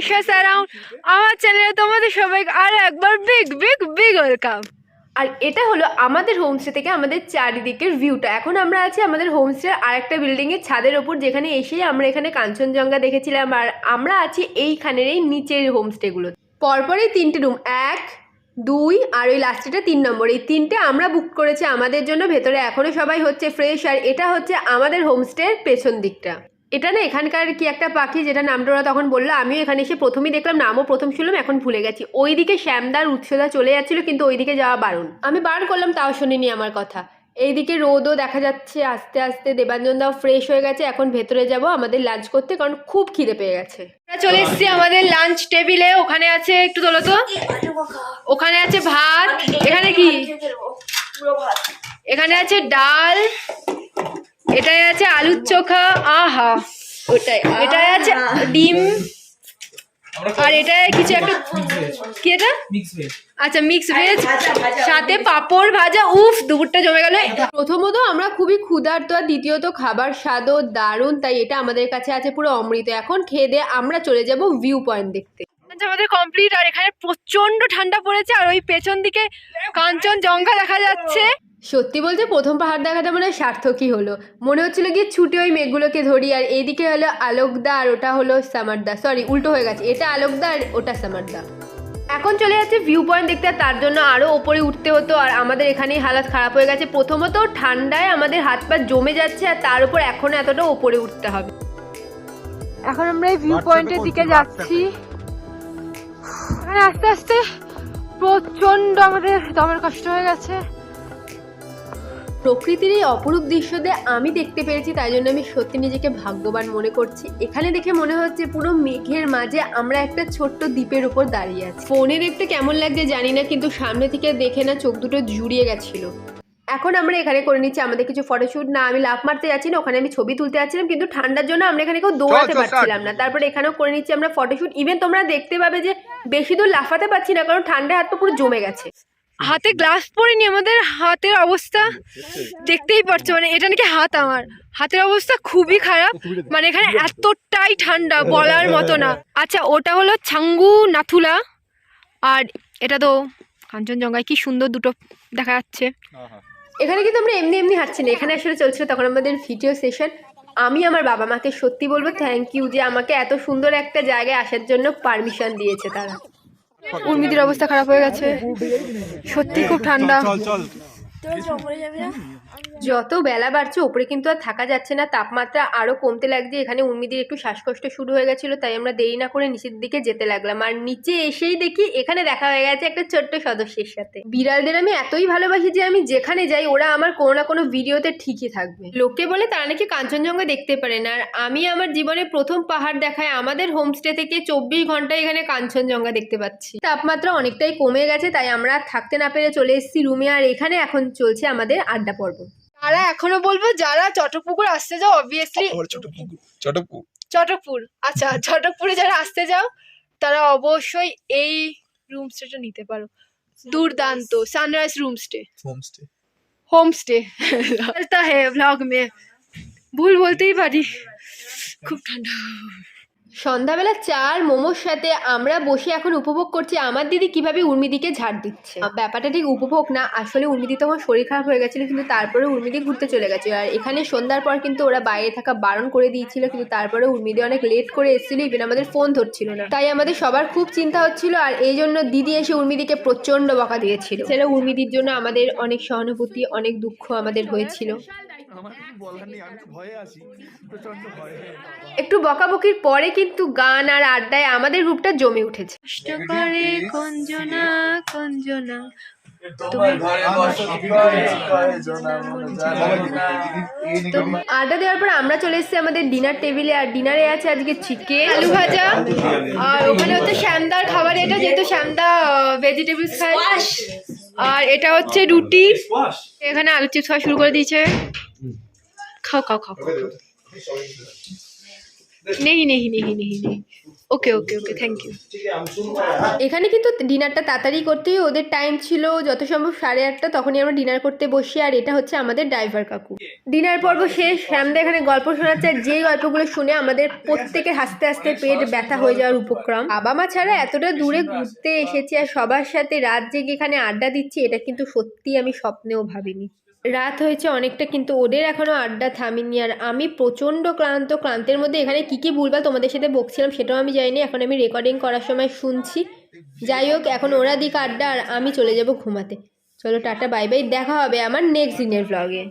বিশ্বাস অ্যারাউন্ড আমার চ্যানেলে তোমাদের সবাইকে আর একবার বিগ বিগ বিগ ওয়েলকাম। আর এটা হলো আমাদের হোমস্টে থেকে আমাদের চারিদিকের ভিউটা। এখন আমরা আছি আমাদের হোমস্টের আরেকটা বিল্ডিংয়ের ছাদের ওপর, যেখানে এসেই আমরা এখানে কাঞ্চনজঙ্ঘা দেখেছিলাম। আর আমরা আছি এইখানের এই নিচের হোমস্টেগুলো। পরপরই 3টে রুম, 1, 2 আর ওই লাস্টেটা 3 নম্বর, এই 3টে আমরা বুক করেছি আমাদের জন্য। ভেতরে এখনও সবাই হচ্ছে ফ্রেশ। আর এটা হচ্ছে আমাদের হোমস্টের পেছন দিকটা। এটা না এখানকার কি একটা পাখি, যেটা নামটা ওরা তখন বললো। আমিও এখানে এসে প্রথমেই দেখলাম, নামও প্রথম শুনলাম, এখন ভুলে গেছি। ওইদিকে শ্যামদার উৎসদা চলে যাচ্ছিলো, কিন্তু ওইদিকে যাওয়া বারণ। আমি বারণ করলাম, তাও শুনিনি আমার কথা। এইদিকে রোদও দেখা যাচ্ছে আস্তে আস্তে। দেবাঞ্জনদাও ফ্রেশ হয়ে গেছে, এখন ভেতরে যাব আমাদের লাঞ্চ করতে, কারণ খুব খিদে পেয়ে গেছে। আমরা চলে এসেছি আমাদের লাঞ্চ টেবিলে। ওখানে আছে, একটু তোলো তো, ওখানে আছে ভাত। এখানে কি, এখানে আছে ডাল, এটাই আছে আলুর চোখা, আহা ওটাই, এটাই আছে ডিম, আর এটা কিছু একটা কি, এটা আচ্ছা মিক্স ভেজ, সাথে পাঁপড় ভাজা। উফ, দুপুরটা জমে গেল। প্রথমত আমরা খুবই ক্ষুধার্ত, আর দ্বিতীয়ত খাবার স্বাদও দারুণ, তাই এটা আমাদের কাছে আছে পুরো অমৃত। এখন খেয়ে দিয়ে আমরা চলে যাব ভিউ পয়েন্ট দেখতে। আমাদের কমপ্লিট। আর এখানে প্রচন্ড ঠান্ডা পড়েছে, আর ওই পেছন দিকে কাঞ্চনজঙ্ঘা দেখা যাচ্ছে। সত্যি বলতে প্রথম পাহাড় দেখাটা মনে হয় সার্থকই হলো। মনে হচ্ছিল গিয়ে ছুটে ওই মেঘগুলোকে ধরি। আর এইদিকে হলো আলোকদা, আর ওটা হলো সামারদা, সরি উল্টো হয়ে গেছে, এটা আলোকদা আর ওটা সামারদা। এখন চলে যাচ্ছে ভিউ পয়েন্ট দেখতে, আর তার জন্য আরও ওপরে উঠতে হতো। আর আমাদের এখানেই হালাত খারাপ হয়ে গেছে। প্রথমত ঠান্ডায় আমাদের হাত পা জমে যাচ্ছে, আর তার উপর এখন এতটা ওপরে উঠতে হবে। এখন আমরা এই ভিউ পয়েন্টের দিকে যাচ্ছি। আস্তে আস্তে প্রচন্ড আমাদের দমের কষ্ট হয়ে গেছে। প্রকৃতির এই অপরূপ দৃশ্য দিয়ে আমি দেখতে পেরেছি, তাই জন্য আমি সত্যি নিজেকে ভাগ্যবান মনে করছি। এখানে দেখে মনে হচ্ছে পুরো মেঘের মাঝে আমরা একটা ছোট্ট দ্বীপের উপর দাঁড়িয়ে আছি। ফোনে দেখতে কেমন লাগছে জানি না, কিন্তু সামনে থেকে দেখে না চোখ দুটো জুড়িয়ে গেছিল। এখন আমরা এখানে করে নিচ্ছি আমাদের কিছু ফটোশুট। না আমি লাফ মারতে যাচ্ছি না, ওখানে আমি ছবি তুলতে যাচ্ছিলাম, কিন্তু ঠান্ডার জন্য আমরা এখানে কেউ দৌড়াতে পারছিলাম না। তারপরে এখানেও করে নিচ্ছি আমরা ফটোশুট। ইভেন তোমরা দেখতে পাবে যে বেশি দূর লাফাতে পারছি না, কারণ ঠান্ডায় হাত পা পুরো জমে গেছে। হাতে গ্লাভস পরিনি, আমাদের হাতের অবস্থা দেখতেই পারছো। মানে এটা নাকি হাত, আমার হাতের অবস্থা খুবই খারাপ। মানে এখানে এতটাই ঠান্ডা বলার মতো না। আচ্ছা, ওটা হলো ছাঙ্গু নাথুলা, আর এটা তো কাঞ্চনজঙ্ঘায়। কি সুন্দর দুটো দেখা যাচ্ছে। এখানে কিন্তু আমরা এমনি এমনি হাঁটছি না, এখানে আসলে চলছিল তখন আমাদের ভিডিও সেশন। আমি আমার বাবা মাকে সত্যি বলবো থ্যাংক ইউ, যে আমাকে এত সুন্দর একটা জায়গায় আসার জন্য পারমিশন দিয়েছে তারা। উর্মিদির অবস্থা খারাপ হয়ে গেছে, সত্যি খুব ঠান্ডা। যত বেলা বাড়ছে ওপরে কিন্তু আর থাকা যাচ্ছে না, তাপমাত্রা আরো কমতে লাগছে। এখানে উর্মিদির একটু শ্বাসকষ্ট শুরু হয়ে গেছিল, তাই আমরা দেরি না করে নিচের দিকে যেতে লাগলাম। আর নিচে এসেই দেখি এখানে দেখা হয়ে গেছে একটা ছোট্ট সদস্যের সাথে। বিড়ালদের আমি এতই ভালোবাসি যে আমি যেখানে যাই ওরা আমার কোনো না কোনো ভিডিওতে ঠিকই থাকবে। লোকে বলে তারা নাকি কাঞ্চনজঙ্ঘা দেখতে পারে না, আর আমি আমার জীবনে প্রথম পাহাড় দেখায় আমাদের হোমস্টে থেকে 24 ঘন্টায় এখানে কাঞ্চনজঙ্ঘা দেখতে পাচ্ছি। তাপমাত্রা অনেকটাই কমে গেছে, তাই আমরা থাকতে না পেরে চলে এসেছি রুমে। আর এখানে এখন চলছে আমাদের আড্ডা পর্ব। তারা এখনো বলবো যারা চটকপুকুর আসতে যাও, অবভিয়াসলি চটকপুর, আচ্ছা চটকপুরে যারা আসতে যাও তারা অবশ্যই এই রুমস্টেটা নিতে পারো। দুর্দান্ত সানরাইজ হোমস্টে চলতা হ্যায় ব্লগ মে, ভুল বলতেই পারি। খুব ঠান্ডা। সন্ধ্যাবেলা চার মোমোর সাথে আমরা বসে এখন উপভোগ করছি আমার দিদি কিভাবে উর্মিদিকে ঝাড় দিচ্ছে। ব্যাপারটা ঠিক উপভোগ না, আসলে উর্মিদি তখন শরীর খারাপ হয়ে গেছিল, কিন্তু তারপরে উর্মিদি ঘুরতে চলে গেছে। আর এখানে সন্ধ্যার পর কিন্তু ওরা বাইরে থাকা বারণ করে দিয়েছিল, কিন্তু তারপরে উর্মিদি অনেক লেট করে এসেছিল, ইভেন আমাদের ফোন ধরছিল না। তাই আমাদের সবার খুব চিন্তা হচ্ছিল, আর এই জন্য দিদি এসে উর্মিদিকে প্রচন্ড বকা দিয়েছিল। সেটা উর্মিদির জন্য আমাদের অনেক সহানুভূতি, অনেক দুঃখ আমাদের হয়েছিল। একটু বকাবকির পরে কিন্তু গান আর আড্ডায় আমাদের গ্রুপটা জমে উঠেছে। আড্ডা দেওয়ার পর আমরা চলে এসেছি আমাদের ডিনার টেবিলে। আর ডিনারে আছে আজকে চিকেন, আলু ভাজা, আর ওখানে হচ্ছে শ্যামদার খাবার, এটা যেহেতু শ্যামদা ভেজিটেবলস খায়। আর এটা হচ্ছে রুটি, এখানে আলু চিপস খাওয়া শুরু করে দিয়েছে। খাও খাও খাও। नहीं नहीं नहीं नहीं नहीं ওকে ওকে ওকে থ্যাংক ইউ। এখানে কিন্তু ডিনারটা তাড়াতাড়ি করতেই ওদের টাইম ছিল যত সম্ভব 8:30, তখনই আমরা ডিনার করতে বসি। আর এটা হচ্ছে আমাদের ড্রাইভার কাকু। ডিনার পর্ব শেষ, শ্যামদা এখানে গল্প শোনাচ্ছে। আর যেই গল্পগুলো শুনে আমাদের প্রত্যেকের হাসতে হাসতে পেট ব্যথা হয়ে যাওয়ার উপক্রম। বাবা মা ছাড়া এতটা দূরে ঘুরতে এসেছি আর সবার সাথে রাত জেগে এখানে আড্ডা দিচ্ছি, এটা কিন্তু সত্যি আমি স্বপ্নেও ভাবিনি। রাত হয়েছে অনেকটা, কিন্তু ওদের এখনো আড্ডা থামেনি। আর আমি প্রচণ্ড ক্লান্তের মধ্যে এখানে কী কী ভুলভাল তোমাদের সাথে বকছিলাম সেটাও আমি জানি। এখন আমি রেকর্ডিং করার সময় শুনছি। যাই হোক, এখন ওরা দিক আড্ডা আর আমি চলে যাব ঘুমাতে। চলো টাটা বাই বাই, দেখা হবে আমার নেক্সট দিনের ব্লগে।